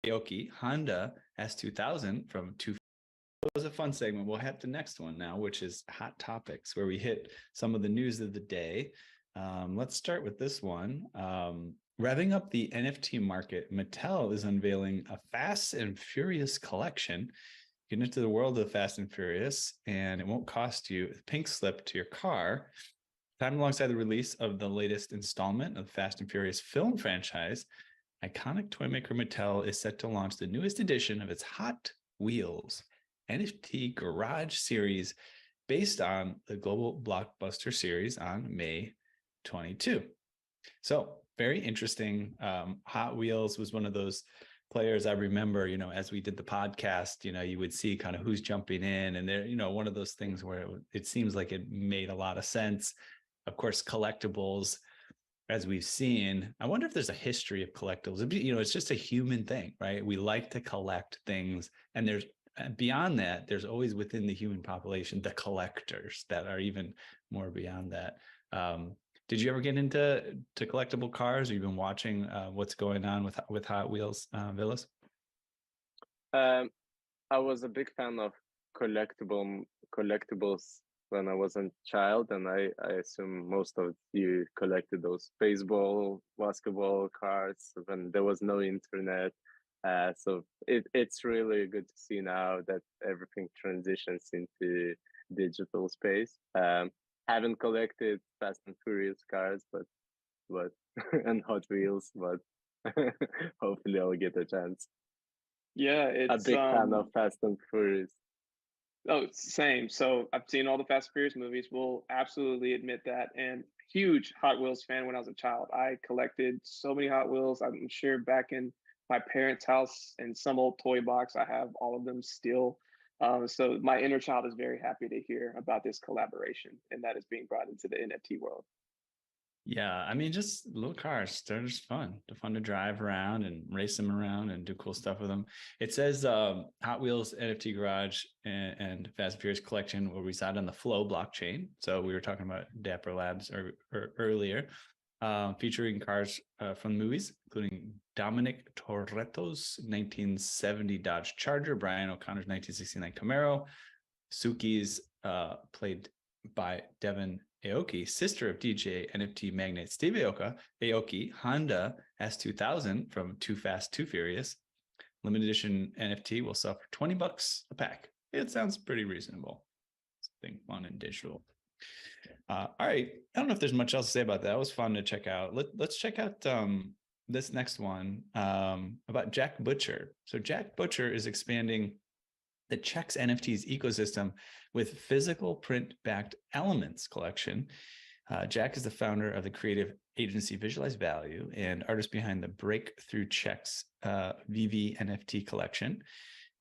Aoki Honda S2000 from two. It was a fun segment. We'll hit the next one now, which is hot topics, where we hit some of the news of the day. Let's start with this one. Revving up the NFT market, Mattel is unveiling a Fast and Furious collection. Get into the world of Fast and Furious, and it won't cost you a pink slip to your car. Timed alongside the release of the latest installment of the Fast and Furious film franchise, iconic toy maker Mattel is set to launch the newest edition of its Hot Wheels NFT Garage series based on the global blockbuster series on May 22. So very interesting. Hot Wheels was one of those players I remember, as we did the podcast, you would see kind of who's jumping in, and they're, one of those things where it seems like it made a lot of sense. Of course, collectibles, as we've seen, I wonder if there's a history of collectibles. It's just a human thing, right? We like to collect things, and there's beyond that, there's always within the human population, the collectors that are even more beyond that. Did you ever get into collectible cars? Or you've been watching what's going on with Hot Wheels, Vilius? I was a big fan of collectibles when I was a child, and I assume most of you collected those baseball, basketball cards when there was no internet. So it's really good to see now that everything transitions into digital space. Haven't collected Fast and Furious cars, but and Hot Wheels, but hopefully I'll get a chance. Yeah, it's a big fan of Fast and Furious. Oh, same. So I've seen all the Fast and Furious movies. Will absolutely admit that. And huge Hot Wheels fan when I was a child. I collected so many Hot Wheels. I'm sure back in my parents' house in some old toy box, I have all of them still. So my inner child is very happy to hear about this collaboration and that is being brought into the NFT world. Yeah, I mean, just little cars. They're just fun. They're fun to drive around and race them around and do cool stuff with them. It says Hot Wheels NFT Garage and Fast and Furious collection will reside on the Flow blockchain. So we were talking about Dapper Labs earlier, featuring cars from the movies, including Dominic Toretto's 1970 Dodge Charger, Brian O'Connor's 1969 Camaro, Suki's played by Devin Aoki, sister of DJ NFT magnate Steve Aoki, Honda S2000 from Too Fast, Too Furious. Limited edition NFT will sell for $20 a pack. It sounds pretty reasonable. Something fun and digital. All right. I don't know if there's much else to say about that. It was fun to check out. Let's check out this next one about Jack Butcher. So Jack Butcher is expanding the Checks NFTs ecosystem with physical print-backed elements collection. Jack is the founder of the creative agency Visualize Value and artist behind the Breakthrough Checks VV NFT collection.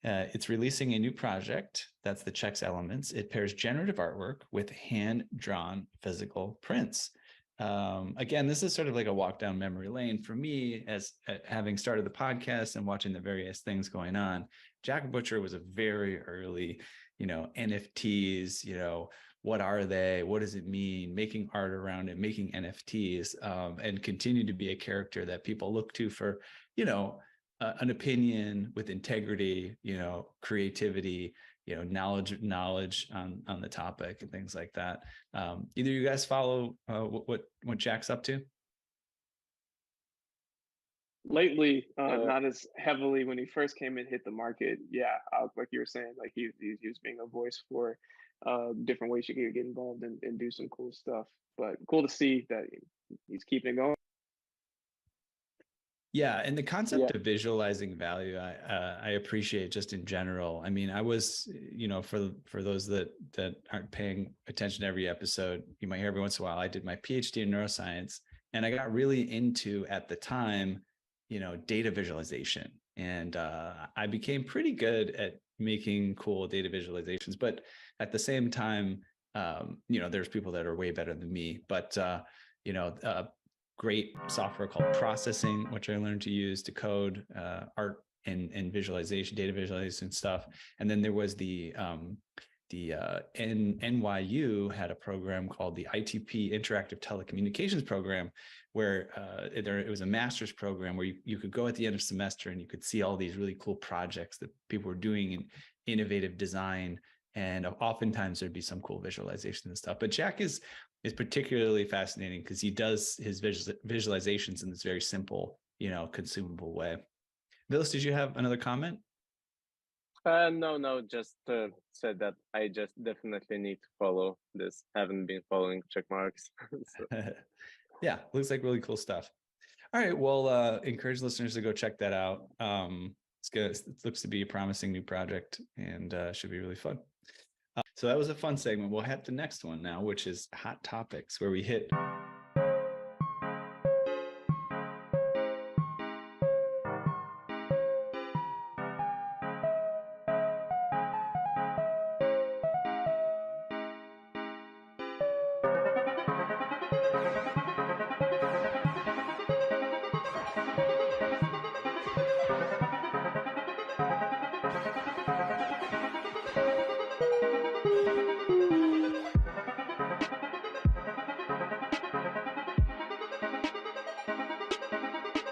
It's releasing a new project. That's the Checks Elements. It pairs generative artwork with hand-drawn physical prints. Again, this is sort of like a walk down memory lane for me, as having started the podcast and watching the various things going on. Jack Butcher was a very early, NFTs, what are they? What does it mean? Making art around it, making NFTs, and continue to be a character that people look to for, an opinion with integrity, creativity, knowledge on the topic and things like that. Either you guys follow what Jack's up to? Lately, not as heavily. When he first came and hit the market, yeah, like you were saying, like he was being a voice for different ways you can get involved and do some cool stuff. But cool to see that he's keeping it going. Yeah, and the concept of visualizing value, I appreciate just in general. I mean, I was, for those that aren't paying attention to every episode, you might hear every once in a while, I did my PhD in neuroscience, and I got really into, at the time, data visualization. And I became pretty good at making cool data visualizations. But at the same time, there's people that are way better than me. But, great software called Processing, which I learned to use to code art and visualization, data visualization stuff. And then there was the NYU had a program called the ITP Interactive Telecommunications Program, where it was a master's program where you could go at the end of semester and you could see all these really cool projects that people were doing in innovative design. And oftentimes there'd be some cool visualization and stuff. But Jack is particularly fascinating because he does his visualizations in this very simple, consumable way. Vilius, did you have another comment? No, just said that I just definitely need to follow this. Haven't been following check marks. So. Yeah, looks like really cool stuff. All right, well, encourage listeners to go check that out. It's good. It looks to be a promising new project and should be really fun. So that was a fun segment. We'll hit the next one now, which is hot topics, where we hit